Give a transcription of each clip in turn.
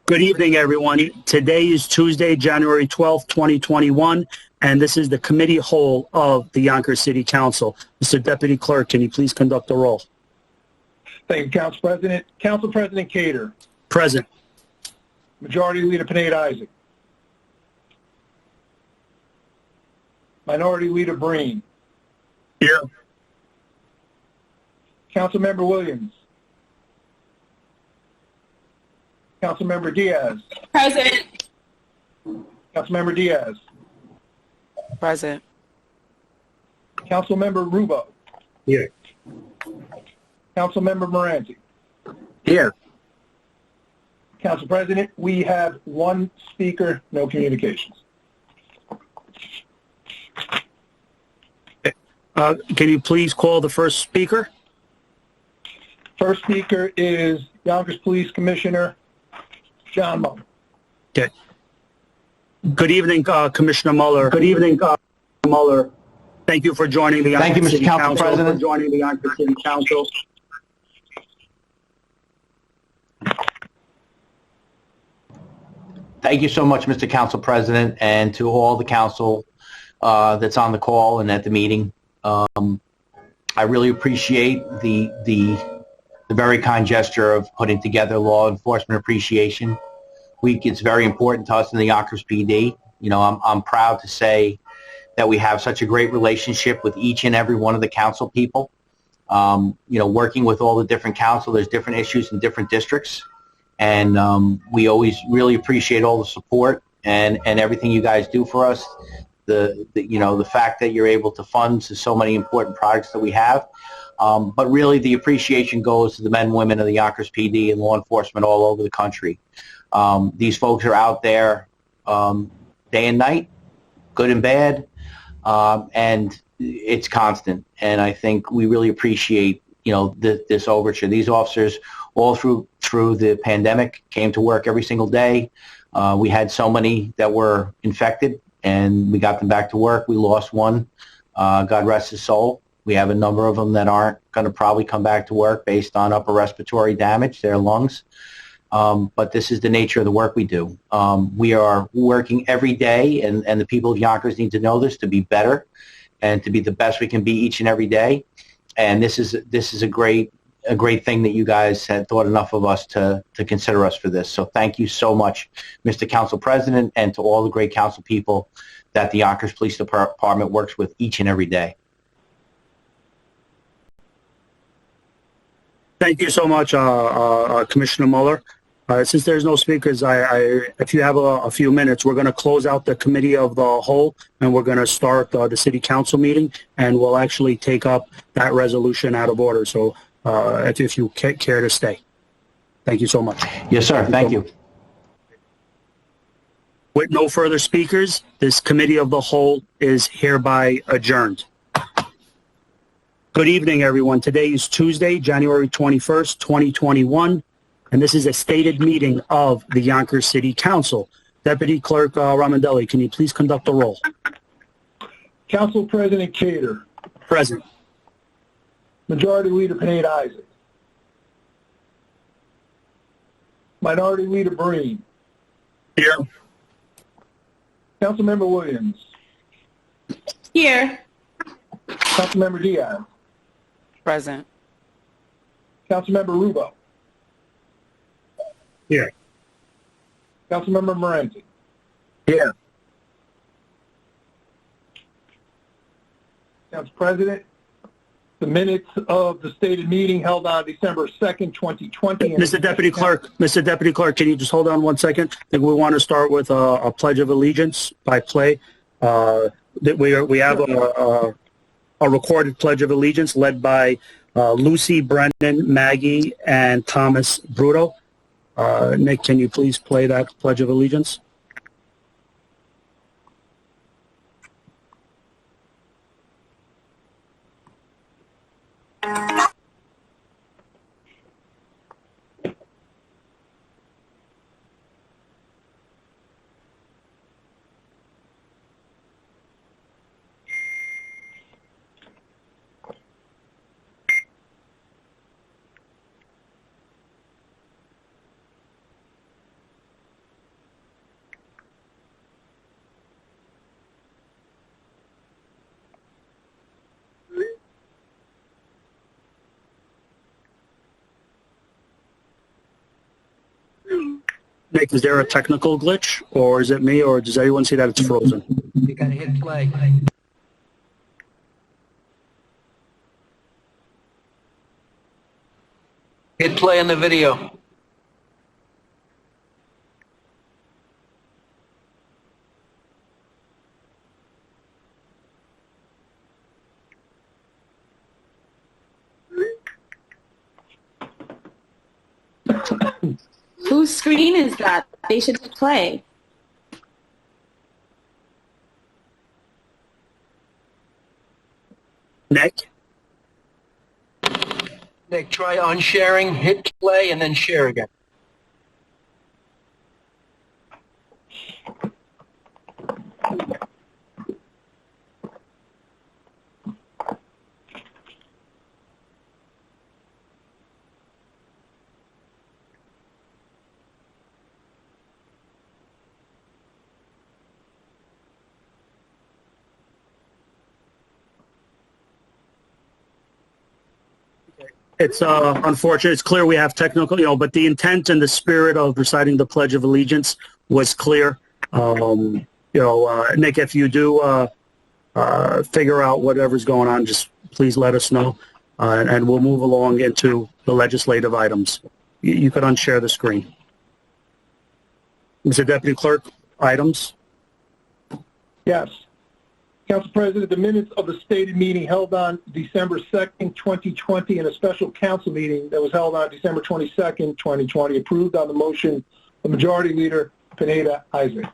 Good evening, everyone. Today is Tuesday, January 12th, 2021, and this is the committee whole of the Yonkers City Council. Mr. Deputy Clerk, can you please conduct the roll? Thank you, Council President. Council President Cater. Present. Majority Leader Panade-Isaac. Minority Leader Breen. Here. Councilmember Williams. Councilmember Diaz. Present. Councilmember Diaz. Present. Councilmember Rubo. Here. Councilmember Moranti. Here. Council President, we have one speaker, no communications. Can you please call the first speaker? First speaker is Yonkers Police Commissioner John Muller. Okay. Good evening, Commissioner Muller. Good evening, Muller. Thank you for joining the Yonkers City Council. President. For joining the Yonkers City Council. Thank you so much, Mr. Council President, and to all the council that's on the call and at the meeting. I really appreciate the very kind gesture of putting together Law Enforcement Appreciation Week. It's very important to us in the Yonkers PD. You know, I'm proud to say that we have such a great relationship with each and every one of the council people. You know, working with all the different council, there's different issues in different districts. And we always really appreciate all the support and everything you guys do for us. You know, the fact that you're able to fund so many important projects that we have. But really the appreciation goes to the men and women of the Yonkers PD and law enforcement all over the country. These folks are out there day and night, good and bad, and it's constant. And I think we really appreciate, you know, this overture. These officers all through the pandemic came to work every single day. We had so many that were infected, and we got them back to work. We lost one, God rest his soul. We have a number of them that aren't going to probably come back to work based on upper respiratory damage, their lungs. But this is the nature of the work we do. We are working every day, and the people of Yonkers need to know this, to be better and to be the best we can be each and every day. And this is a great thing that you guys had thought enough of us to consider us for this. So thank you so much, Mr. Council President, and to all the great council people that the Yonkers Police Department works with each and every day. Thank you so much, Commissioner Muller. Since there's no speakers, if you have a few minutes, we're going to close out the committee of the whole, and we're going to start the city council meeting, and we'll actually take up that resolution out of order. So if you care to stay. Thank you so much. Yes, sir. Thank you. With no further speakers, this committee of the whole is hereby adjourned. Good evening, everyone. Today is Tuesday, January 21st, 2021, and this is a stated meeting of the Yonkers City Council. Deputy Clerk Ramondelli, can you please conduct the roll? Council President Cater. Present. Majority Leader Panade-Isaac. Minority Leader Breen. Here. Councilmember Williams. Here. Councilmember Diaz. Present. Councilmember Rubo. Here. Councilmember Moranti. Here. Council President, the minutes of the stated meeting held on December 2nd, 2020. Mr. Deputy Clerk, can you just hold on 1 second? I think we want to start with a Pledge of Allegiance by play. We have a recorded Pledge of Allegiance led by Lucy, Brennan, Maggie, and Thomas Bruto. Nick, can you please play that Pledge of Allegiance? Nick, is there a technical glitch, or is it me, or does everyone see that it's frozen? You gotta hit play. Hit play on the video. Whose screen is that? They should play. Nick? Nick, try unsharing, hit play, and then share again. It's unfortunate. It's clear we have technical, but the intent and the spirit of reciting the Pledge of Allegiance was clear. Nick, if you do figure out whatever's going on, just please let us know, and we'll move along into the legislative items. You could unshare the screen. Mr. Deputy Clerk, items? Yes. Council President, the minutes of the stated meeting held on December 2nd, 2020, and a special council meeting that was held on December 22nd, 2020, approved on the motion of Majority Leader Pineda Isaac.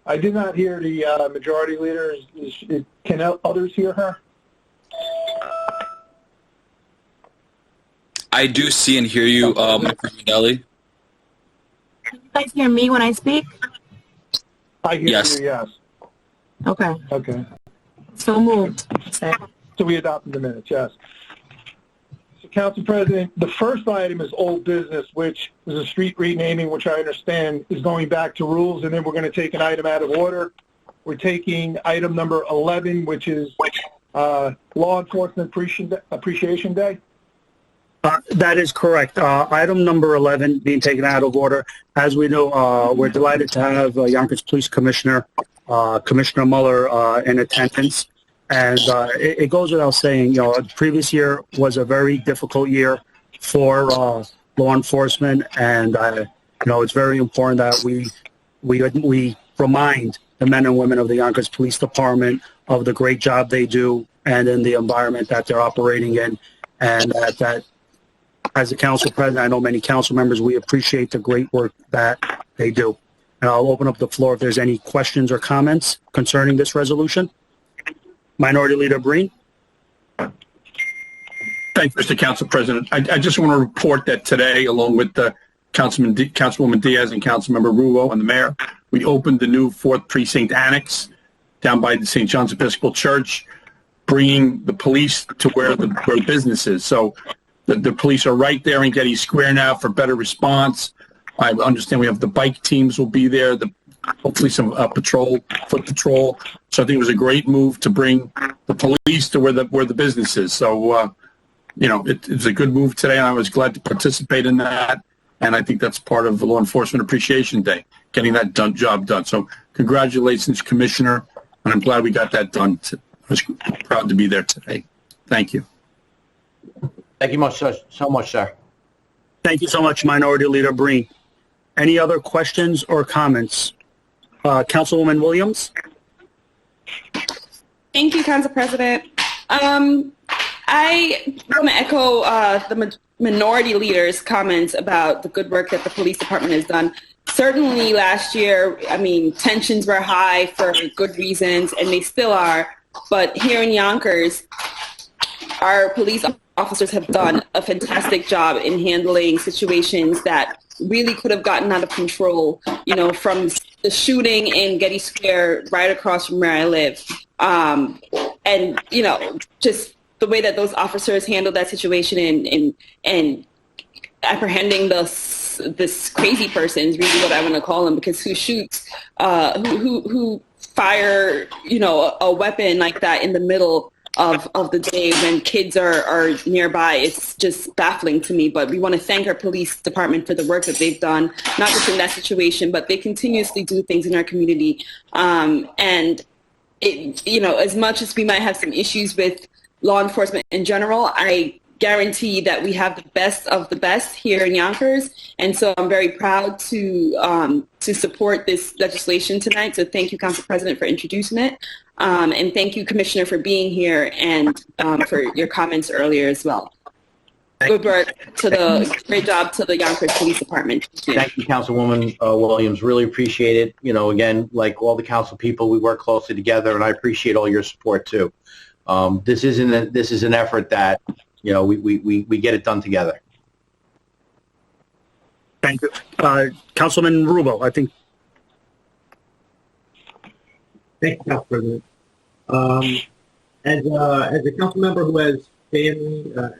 I did not hear the Majority Leader. Can others hear her? I do see and hear you, Mike Raminelli. Can you guys hear me when I speak? I hear Yes. you, yes. Okay. Okay. So moved. So we adopted the minutes, yes. So, Council President, the first item is old business, which is a street renaming, which I understand is going back to rules, and then we're going to take an item out of order. We're taking item number 11, which is Law Enforcement Appreciation Day. That is correct. Item number 11 being taken out of order. As we know, we're delighted to have Yonkers Police Commissioner, Commissioner Mueller, in attendance. And it goes without saying, the previous year was a very difficult year for law enforcement. And, it's very important that we remind the men and women of the Yonkers Police Department of the great job they do and in the environment that they're operating in. And that as a council president, I know many council members, we appreciate the great work that they do. And I'll open up the floor if there's any questions or comments concerning this resolution. Minority Leader Breen. Thank you, Mr. Council President. I just want to report that today, along with Councilwoman Diaz and Councilmember Rulo and the mayor, we opened the new 4th Precinct Annex down by the St. John's Episcopal Church, bringing the police to where the business is. So the police are right there in Getty Square now for better response. I understand we have the bike teams will be there, hopefully some foot patrol. So I think it was a great move to bring the police to where the business is. So, it's a good move today, and I was glad to participate in that. And I think that's part of the Law Enforcement Appreciation Day, getting that job done. So congratulations, Commissioner, and I'm glad we got that done. I was proud to be there today. Thank you. Thank you so much, sir. Thank you so much, Minority Leader Breen. Any other questions or comments? Councilwoman Williams? Thank you, Council President. I want to echo the minority leader's comments about the good work that the police department has done. Certainly last year, tensions were high for good reasons, and they still are. But here in Yonkers, our police officers have done a fantastic job in handling situations that really could have gotten out of control, from the shooting in Getty Square right across from where I live. And, just the way that those officers handled that situation and apprehending this crazy person is really what I want to call him, because who shoots, who fire, a weapon like that in the middle of the day when kids are nearby. It's just baffling to me. But we want to thank our police department for the work that they've done, not just in that situation, but they continuously do things in our community. And it, as much as we might have some issues with law enforcement in general, I guarantee that we have the best of the best here in Yonkers. And so I'm very proud to support this legislation tonight. So thank you, Council President, for introducing it. And thank you, Commissioner, for being here and for your comments earlier as well. Good work great job to the Yonkers Police Department. Thank you, Councilwoman Williams. Really appreciate it. Again, like all the council people, we work closely together, and I appreciate all your support too. This is an effort that we get it done together. Thank you. Councilman Rubo, I think. Thank you, Council President. As a council member who has family, as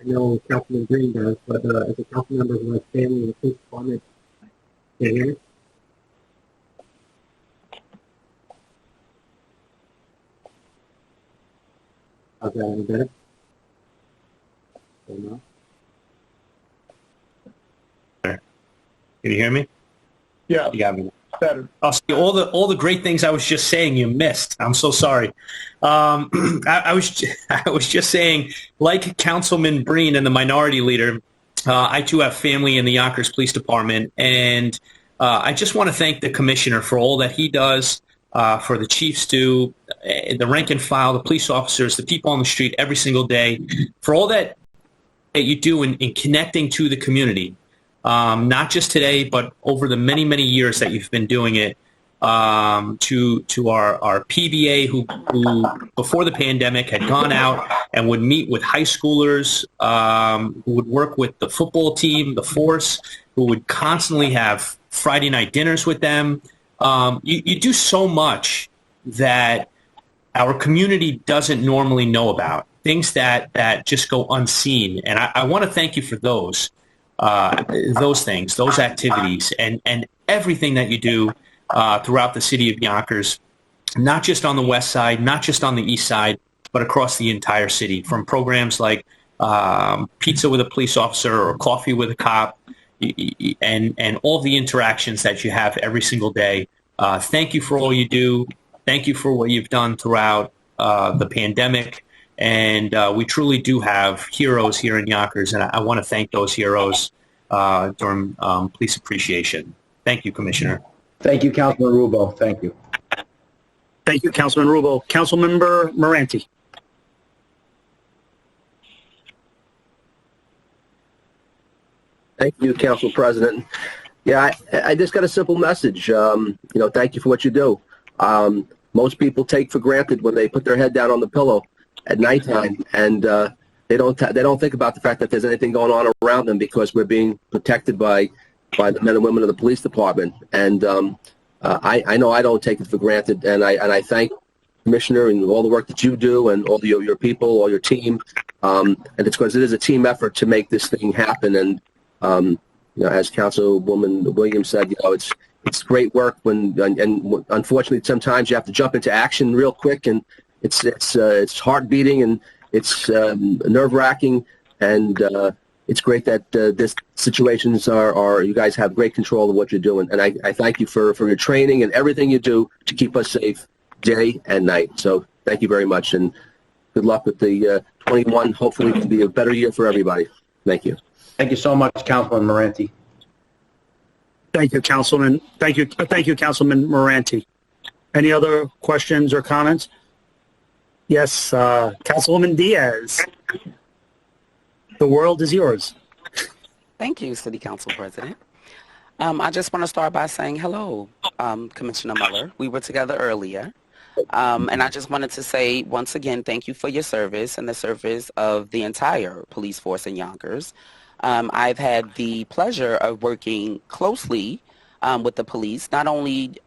I know Councilman Green does, but as a council member who has family in the police department, can you hear me? How's that any better? No? Can you hear me? Yeah, You got me. better. Oh, see, all the great things I was just saying you missed. I'm so sorry. I was just saying, like Councilman Breen and the minority leader, I too have family in the Yonkers Police Department, and I just want to thank the commissioner for all that he does, for the chiefs do, the rank and file, the police officers, the people on the street every single day, for all that you do in connecting to the community. Not just today, but over the many, many years that you've been doing it, to our PBA who before the pandemic had gone out and would meet with high schoolers, who would work with the football team, the force, who would constantly have Friday night dinners with them. You do so much that our community doesn't normally know about, things that just go unseen. And I want to thank you for those things, those activities, and everything that you do throughout the city of Yonkers, not just on the west side, not just on the east side, but across the entire city, from programs like Pizza with a Police Officer or Coffee with a Cop, and all the interactions that you have every single day. Thank you for all you do. Thank you for what you've done throughout the pandemic. And we truly do have heroes here in Yonkers, and I want to thank those heroes during Police Appreciation. Thank you, Commissioner. Thank you, Councilman Rubo. Thank you. Thank you, Councilman Rubo. Councilmember Moranti. Thank you, Council President. Yeah, I just got a simple message. Thank you for what you do. Most people take for granted when they put their head down on the pillow at nighttime, and they don't think about the fact that there's anything going on around them, because we're being protected by the men and women of the police department. And I know I don't take it for granted, and I thank Commissioner and all the work that you do, and all your people, all your team. And it's because it is a team effort to make this thing happen. And as Councilwoman Williams said, it's great work and unfortunately sometimes you have to jump into action real quick, and it's heart beating, and it's nerve-wracking, and it's great that this situations are you guys have great control of what you're doing, and I thank you for your training and everything you do to keep us safe day and night. So thank you very much, and good luck with the 21. Hopefully it can be a better year for everybody. Thank you. Thank you so much, Councilman Moranti. Thank you, Councilman. Thank you, Councilman Moranti. Any other questions or comments? Yes, Councilwoman Diaz. The world is yours. Thank you, City Council President. I just want to start by saying hello, Commissioner Muller. We were together earlier. And I just wanted to say once again, thank you for your service and the service of the entire police force in Yonkers. I've had the pleasure of working closely with the police, not only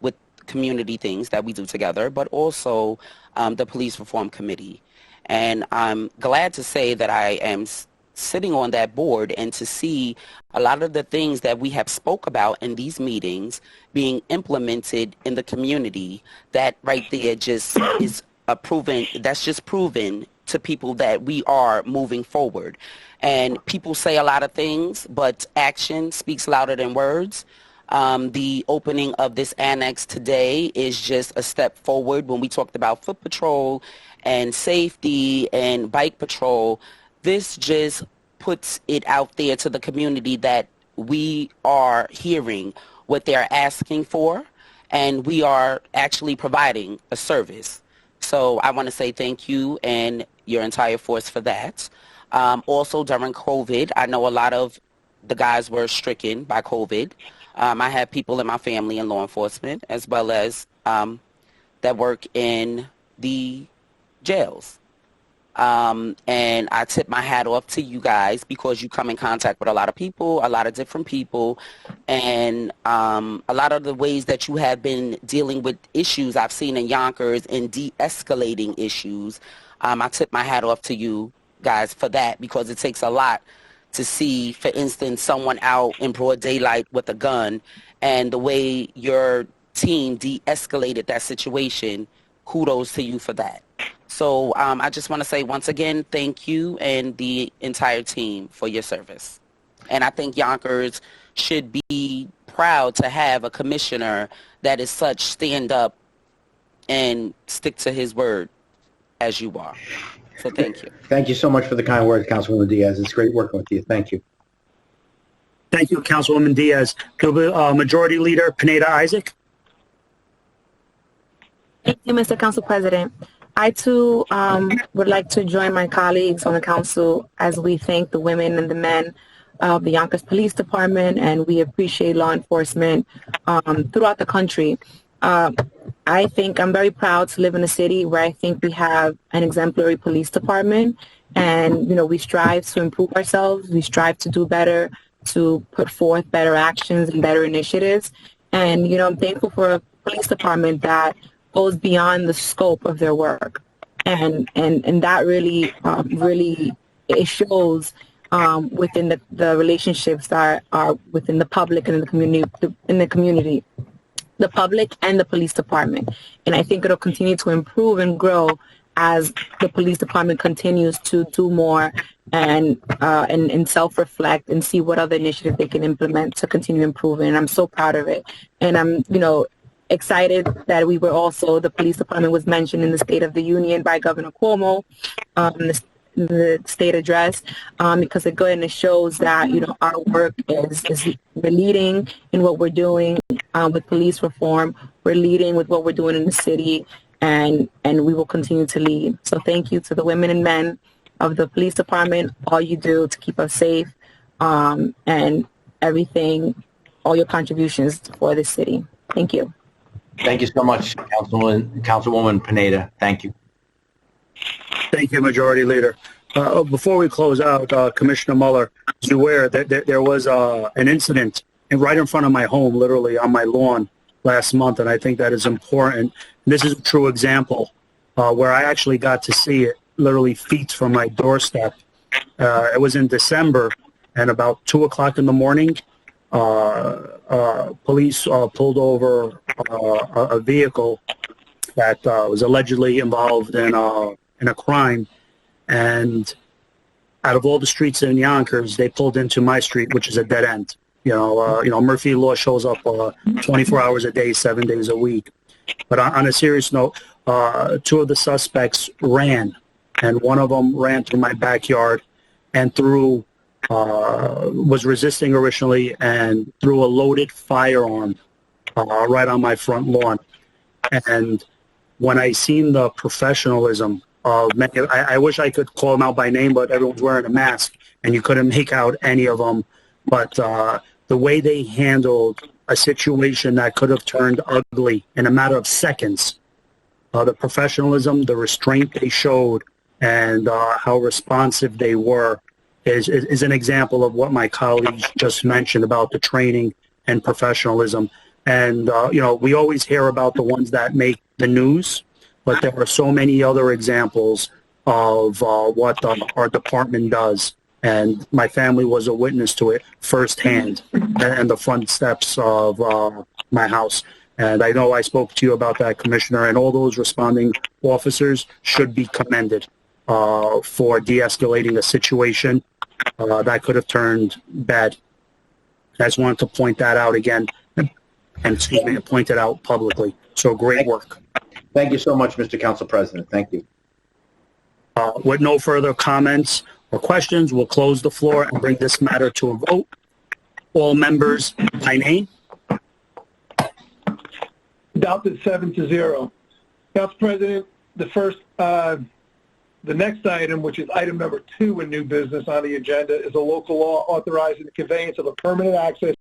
with community things that we do together, but also the Police Reform Committee. And I'm glad to say that I am sitting on that board, and to see a lot of the things that we have spoke about in these meetings being implemented in the community, that right there just is proven to people that we are moving forward. And people say a lot of things, but action speaks louder than words. The opening of this annex today is just a step forward. When we talked about foot patrol and safety and bike patrol, this just puts it out there to the community that we are hearing what they're asking for, and we are actually providing a service. So I want to say thank you and your entire force for that. Also, during COVID, I know a lot of the guys were stricken by COVID. I have people in my family in law enforcement, as well as that work in the jails. And I tip my hat off to you guys because you come in contact with a lot of people, a lot of different people, and a lot of the ways that you have been dealing with issues I've seen in Yonkers and de-escalating issues. I tip my hat off to you guys for that, because it takes a lot to see, for instance, someone out in broad daylight with a gun, and the way your team de-escalated that situation. Kudos to you for that. So I just want to say once again, thank you and the entire team for your service. And I think Yonkers should be proud to have a commissioner that is such stand up and stick to his word as you are. So thank you. Thank you so much for the kind words, Councilwoman Diaz. It's great working with you. Thank you. Thank you, Councilwoman Diaz. Majority Leader Pineda Isaac. Thank you, Mr. Council President. I, too, would like to join my colleagues on the council as we thank the women and the men of the Yonkers Police Department, and we appreciate law enforcement throughout the country. I think I'm very proud to live in a city where I think we have an exemplary police department, and, you know, we strive to improve ourselves. We strive to do better, to put forth better actions and better initiatives. And, you know, I'm thankful for a police department that goes beyond the scope of their work. And that really, it shows within the relationships that are within the public and in the community, the public and the police department. And I think it'll continue to improve and grow as the police department continues to do more and self-reflect and see what other initiatives they can implement to continue improving. And I'm so proud of it. And I'm, you know, excited that we were also, the police department was mentioned in the State of the Union by Governor Cuomo, in the state address, because again, it shows that, you know, our work is we're leading in what we're doing with police reform. We're leading with what we're doing in the city, and we will continue to lead. So thank you to the women and men of the police department, all you do to keep us safe, and everything, all your contributions for this city. Thank you. Thank you so much, Councilwoman Pineda. Thank you. Thank you, Majority Leader. Before we close out, Commissioner Mueller is aware that there was an incident right in front of my home, literally on my lawn last month, and I think that is important. This is a true example where I actually got to see it literally feet from my doorstep. It was in December, and about 2 o'clock in the morning, police pulled over a vehicle that was allegedly involved in a crime, and out of all the streets in Yonkers, they pulled into my street, which is a dead end. You know, Murphy Law shows up 24 hours a day, 7 days a week. But on a serious note, 2 of the suspects ran, and one of them ran through my backyard and was resisting originally and threw a loaded firearm right on my front lawn. And when I seen the professionalism of many, I wish I could call them out by name, but everyone's wearing a mask and you couldn't make out any of them. But the way they handled a situation that could have turned ugly in a matter of seconds, the professionalism, the restraint they showed, and how responsive they were is an example of what my colleagues just mentioned about the training and professionalism. And, you know, we always hear about the ones that make the news, but there are so many other examples of what our department does. And my family was a witness to it firsthand and the front steps of my house. And I know I spoke to you about that, Commissioner, and all those responding officers should be commended for de-escalating a situation that could have turned bad. I just wanted to point that out again, and point it out publicly. So great work. Thank you so much, Mr. Council President. Thank you. With no further comments or questions, we'll close the floor and bring this matter to a vote. All members by name. Adopted 7-0. Council President, the next item, which is item number 2 in new business on the agenda, is a local law authorizing the conveyance of a permanent access